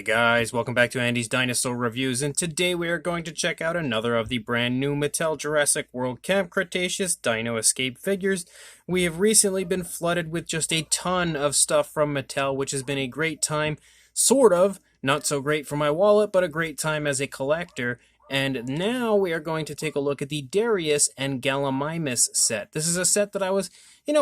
Hey guys, welcome back to Andy's Dinosaur Reviews, and today we are going to check out another of the brand new Mattel Jurassic World Camp Cretaceous Dino Escape figures. We have recently been flooded with just a ton of stuff from Mattel, which has been a great time, sort of, not so great for my wallet, but a great time as a collector. And now we are going to take a look at the Darius and Gallimimus set. This is a set that I was,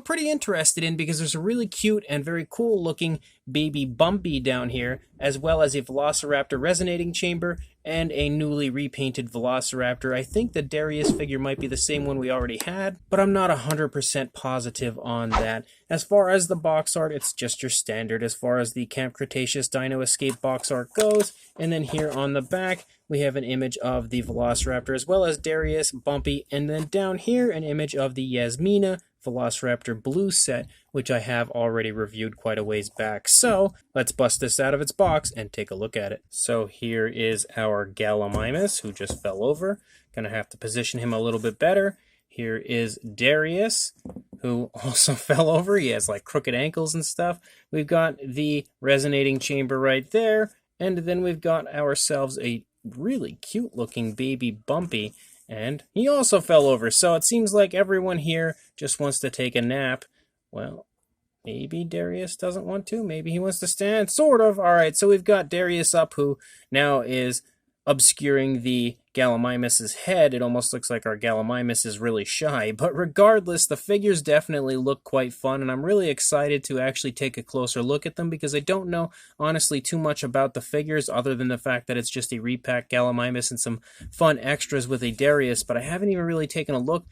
pretty interested in because there's a really cute and very cool looking baby Bumpy down here, as well as a Velociraptor resonating chamber and a newly repainted Velociraptor. I think the Darius figure might be the same one we already had, but I'm not 100% positive on that. As far as the box art, it's just your standard as far as the Camp Cretaceous Dino Escape box art goes. And then here on the back, we have an image of the Velociraptor as well as Darius, Bumpy, and then down here an image of the Yasmina Velociraptor blue set, which I have already reviewed quite a ways back. So let's bust this out of its box and take a look at it. So here is our Gallimimus, who just fell over. Gonna have to position him a little bit better. Here is Darius, who also fell over. He has like crooked ankles and stuff. We've got the resonating chamber right there, and then we've got ourselves a really cute looking baby Bumpy, and he also fell over. So it seems like everyone here just wants to take a nap. Well, maybe Darius doesn't want to. Maybe he wants to stand. Sort of. All right, so we've got Darius up, who now is obscuring the Gallimimus's head. It almost looks like our Gallimimus is really shy. But regardless, the figures definitely look quite fun, and I'm really excited to actually take a closer look at them because I don't know, honestly, too much about the figures other than the fact that it's just a repack Gallimimus and some fun extras with a Darius, but I haven't even really taken a look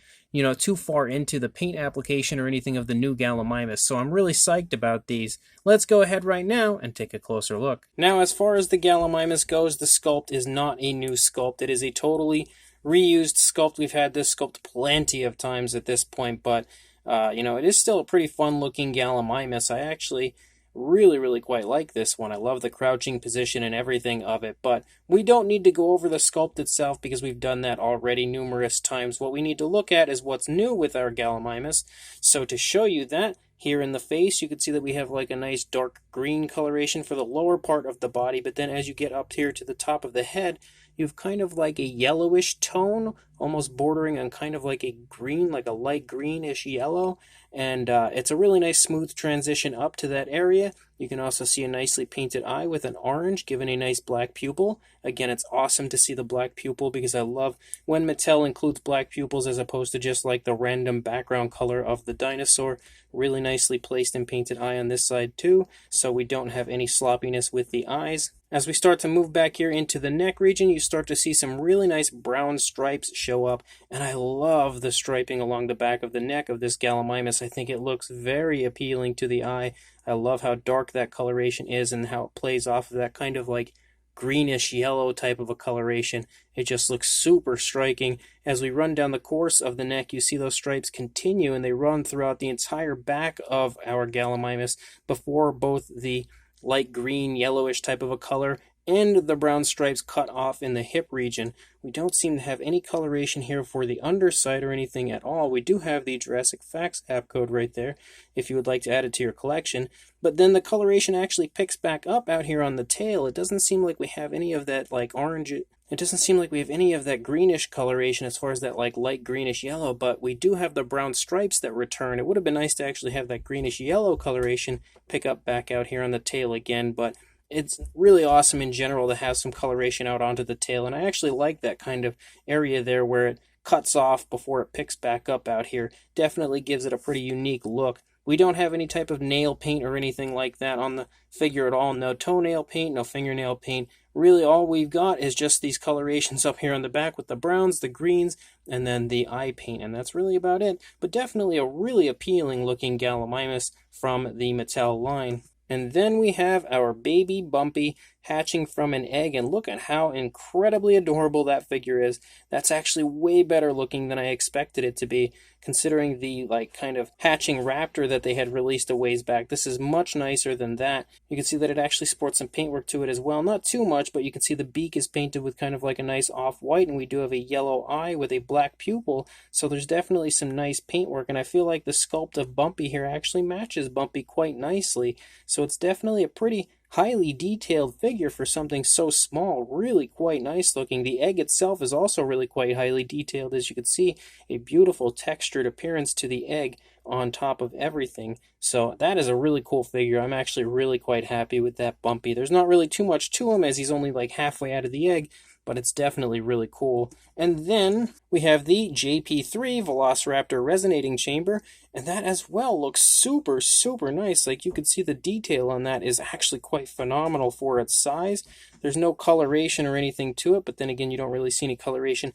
too far into the paint application or anything of the new Gallimimus, so I'm really psyched about these. Let's go ahead right now and take a closer look. Now, as far as the Gallimimus goes, the sculpt is not a new sculpt. It is a totally reused sculpt. We've had this sculpt plenty of times at this point, but, it is still a pretty fun-looking Gallimimus. I actually really quite like this one. I love the crouching position and everything of it, but we don't need to go over the sculpt itself because we've done that already numerous times. What we need to look at is what's new with our Gallimimus. So to show you that, here in the face, you can see that we have like a nice dark green coloration for the lower part of the body, but then as you get up here to the top of the head, you've kind of like a yellowish tone, almost bordering on kind of like a green, like a light greenish yellow. And it's a really nice smooth transition up to that area. You can also see a nicely painted eye with an orange, giving a nice black pupil. Again, it's awesome to see the black pupil because I love when Mattel includes black pupils as opposed to just like the random background color of the dinosaur. Really nicely placed and painted eye on this side too, so we don't have any sloppiness with the eyes. As we start to move back here into the neck region, you start to see some really nice brown stripes show up, and I love the striping along the back of the neck of this Gallimimus. I think it looks very appealing to the eye. I love how dark that coloration is and how it plays off of that kind of like greenish yellow type of a coloration. It just looks super striking. As we run down the course of the neck, you see those stripes continue and they run throughout the entire back of our Gallimimus before both the light green yellowish type of a color and the brown stripes cut off in the hip region. We don't seem to have any coloration here for the underside or anything at all. We do have the Jurassic Facts app code right there if you would like to add it to your collection. But then the coloration actually picks back up out here on the tail. It doesn't seem like we have any of that like orange. It doesn't seem like we have any of that greenish coloration as far as that like light greenish yellow, but we do have the brown stripes that return. It would have been nice to actually have that greenish yellow coloration pick up back out here on the tail again, but it's really awesome in general to have some coloration out onto the tail, and I actually like that kind of area there where it cuts off before it picks back up out here. Definitely gives it a pretty unique look. We don't have any type of nail paint or anything like that on the figure at all. No toenail paint, no fingernail paint. Really all we've got is just these colorations up here on the back with the browns, the greens, and then the eye paint, and that's really about it. But definitely a really appealing looking Gallimimus from the Mattel line. And then we have our baby Bumpy hatching from an egg, and look at how incredibly adorable that figure is. That's actually way better looking than I expected it to be, considering the like kind of hatching raptor that they had released a ways back. This is much nicer than that. You can see that it actually sports some paintwork to it as well. Not too much, but you can see the beak is painted with kind of like a nice off-white, and we do have a yellow eye with a black pupil, so there's definitely some nice paintwork, and I feel like the sculpt of Bumpy here actually matches Bumpy quite nicely, so it's definitely a pretty highly detailed figure for something so small. Really quite nice looking. The egg itself is also really quite highly detailed. As you can see, a beautiful textured appearance to the egg on top of everything. So that is a really cool figure. I'm actually really quite happy with that Bumpy. There's not really too much to him as he's only like halfway out of the egg, but it's definitely really cool. And then we have the JP3 Velociraptor Resonating Chamber, and that as well looks super, super nice. Like, you could see the detail on that is actually quite phenomenal for its size. There's no coloration or anything to it, but then again, you don't really see any coloration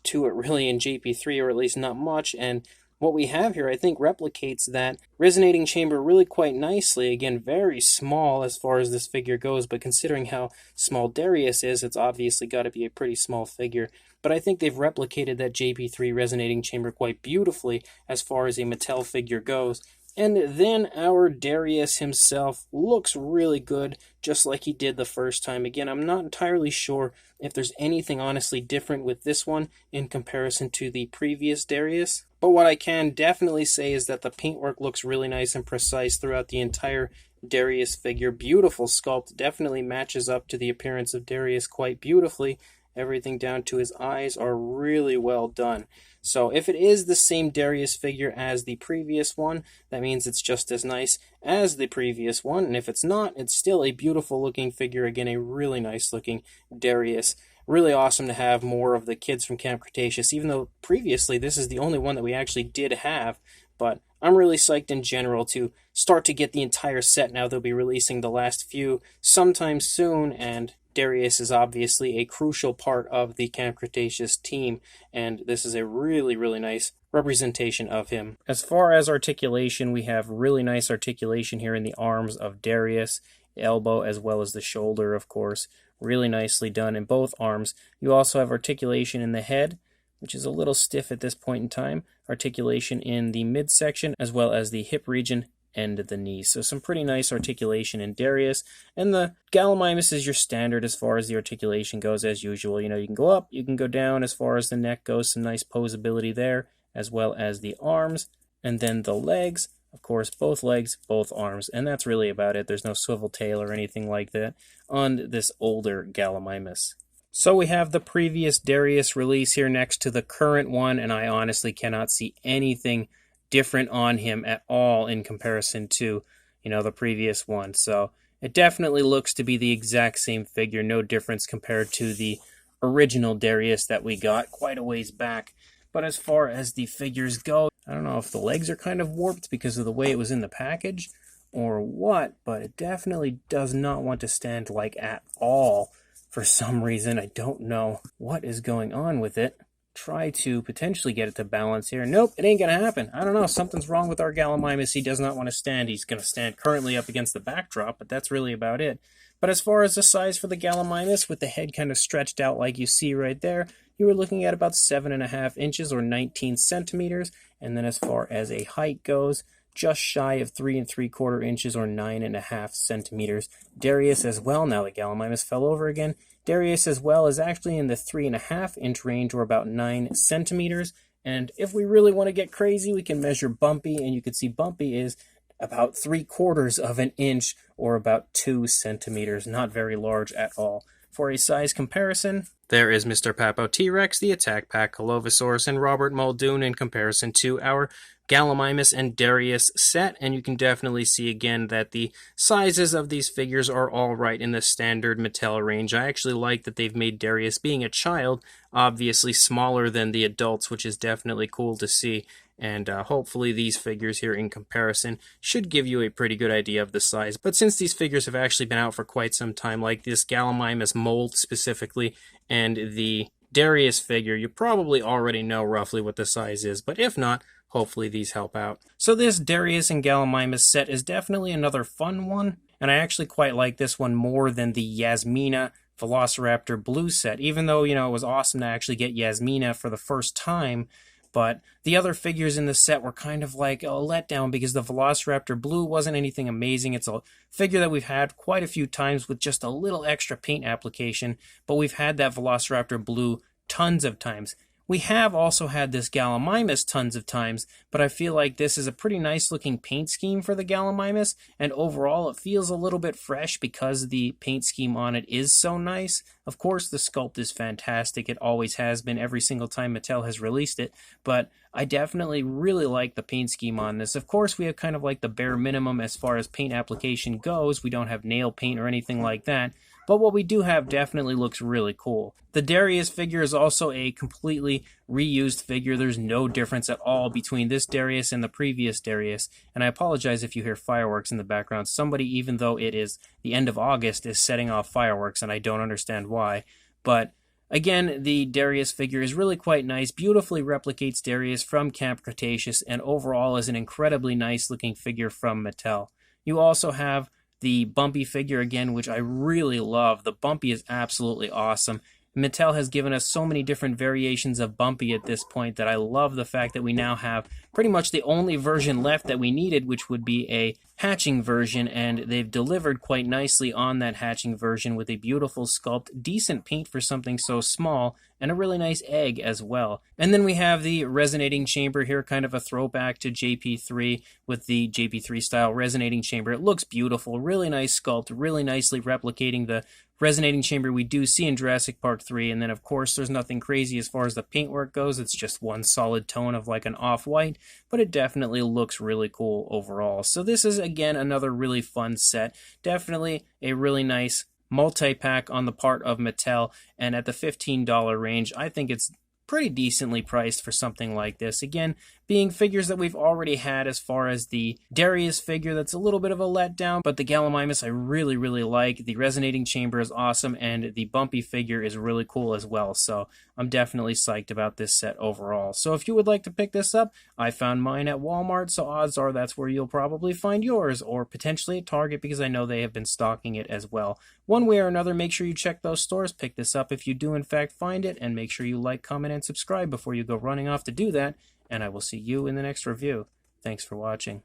to it really in JP3, or at least not much, and what we have here, I think, replicates that resonating chamber really quite nicely. Again, very small as far as this figure goes, but considering how small Darius is, it's obviously got to be a pretty small figure. But I think they've replicated that JP3 resonating chamber quite beautifully as far as a Mattel figure goes. And then our Darius himself looks really good, just like he did the first time. Again, I'm not entirely sure if there's anything honestly different with this one in comparison to the previous Darius. But what I can definitely say is that the paintwork looks really nice and precise throughout the entire Darius figure. Beautiful sculpt, definitely matches up to the appearance of Darius quite beautifully. Everything down to his eyes are really well done. So if it is the same Darius figure as the previous one, that means it's just as nice as the previous one. And if it's not, it's still a beautiful looking figure. Again, a really nice looking Darius. Really awesome to have more of the kids from Camp Cretaceous, even though previously this is the only one that we actually did have. But I'm really psyched in general to start to get the entire set now. They'll be releasing the last few sometime soon, and Darius is obviously a crucial part of the Camp Cretaceous team, and this is a really, really nice representation of him. As far as articulation, we have really nice articulation here in the arms of Darius, the elbow as well as the shoulder, of course. Really nicely done in both arms. You also have articulation in the head, which is a little stiff at this point in time. Articulation in the midsection as well as the hip region and the knees. So some pretty nice articulation in Darius. And the Gallimimus is your standard as far as the articulation goes, as usual. You know, you can go up, you can go down as far as the neck goes. Some nice posability there, as well as the arms. And then the legs, of course, both legs, both arms. And that's really about it. There's no swivel tail or anything like that on this older Gallimimus. So we have the previous Darius release here next to the current one, and I honestly cannot see anything different on him at all in comparison to, the previous one. So it definitely looks to be the exact same figure, no difference compared to the original Darius that we got quite a ways back. But as far as the figures go, I don't know if the legs are kind of warped because of the way it was in the package or what, but it definitely does not want to stand like at all for some reason. I don't know what is going on with it. Try to potentially get it to balance here. Nope, it ain't gonna happen. I don't know, something's wrong with our Gallimimus. He does not want to stand. He's gonna stand currently up against the backdrop, but that's really about it. But as far as the size for the Gallimimus, with the head kind of stretched out like you see right there, you were looking at about 7.5 inches or 19 centimeters. And then as far as a height goes, just shy of 3 3/4 inches or 9.5 centimeters. Darius as well, now the Gallimimus fell over again. Darius as well is actually in the 3.5 inch range or about 9 centimeters. And if we really want to get crazy, we can measure Bumpy, and you can see Bumpy is about 3/4 of an inch or about 2 centimeters. Not very large at all. For a size comparison, there is Mr. Papo T-Rex, the Attack Pack Colovosaurus, and Robert Muldoon in comparison to our Gallimimus and Darius set, and you can definitely see again that the sizes of these figures are all right in the standard Mattel range. I actually like that they've made Darius, being a child, obviously smaller than the adults, which is definitely cool to see. And hopefully these figures here in comparison should give you a pretty good idea of the size. But since these figures have actually been out for quite some time, like this Gallimimus mold specifically, and the Darius figure, you probably already know roughly what the size is. But if not, hopefully these help out. So this Darius and Gallimimus set is definitely another fun one. And I actually quite like this one more than the Yasmina Velociraptor blue set. Even though, it was awesome to actually get Yasmina for the first time. But the other figures in the set were kind of like a letdown because the Velociraptor Blue wasn't anything amazing. It's a figure that we've had quite a few times with just a little extra paint application, but we've had that Velociraptor Blue tons of times. We have also had this Gallimimus tons of times, but I feel like this is a pretty nice looking paint scheme for the Gallimimus, and overall it feels a little bit fresh because the paint scheme on it is so nice. Of course, the sculpt is fantastic. It always has been every single time Mattel has released it, but I definitely really like the paint scheme on this. Of course, we have kind of like the bare minimum as far as paint application goes. We don't have nail paint or anything like that, but what we do have definitely looks really cool. The Darius figure is also a completely reused figure. There's no difference at all between this Darius and the previous Darius, and I apologize if you hear fireworks in the background. Somebody, even though it is the end of August, is setting off fireworks, and I don't understand why. But again, the Darius figure is really quite nice, beautifully replicates Darius from Camp Cretaceous, and overall is an incredibly nice looking figure from Mattel. You also have the Bumpy figure again, which I really love. The Bumpy is absolutely awesome. Mattel has given us so many different variations of Bumpy at this point that I love the fact that we now have pretty much the only version left that we needed, which would be a hatching version, and they've delivered quite nicely on that hatching version with a beautiful sculpt, decent paint for something so small, and a really nice egg as well. And then we have the resonating chamber here, kind of a throwback to JP3 with the JP3 style resonating chamber. It looks beautiful, really nice sculpt, really nicely replicating the resonating chamber we do see in Jurassic Park 3, and then of course there's nothing crazy as far as the paintwork goes. It's just one solid tone of like an off-white, but it definitely looks really cool overall. So this is again another really fun set, definitely a really nice multi-pack on the part of Mattel, and at the $15 range I think it's pretty decently priced for something like this. Again, being figures that we've already had, as far as the Darius figure, that's a little bit of a letdown, but the Gallimimus I really, really like. The resonating chamber is awesome, and the Bumpy figure is really cool as well, so I'm definitely psyched about this set overall. So if you would like to pick this up, I found mine at Walmart, so odds are that's where you'll probably find yours, or potentially at Target, because I know they have been stocking it as well. One way or another, make sure you check those stores, pick this up if you do in fact find it, and make sure you like, comment, and subscribe before you go running off to do that, and I will see you in the next review. Thanks for watching.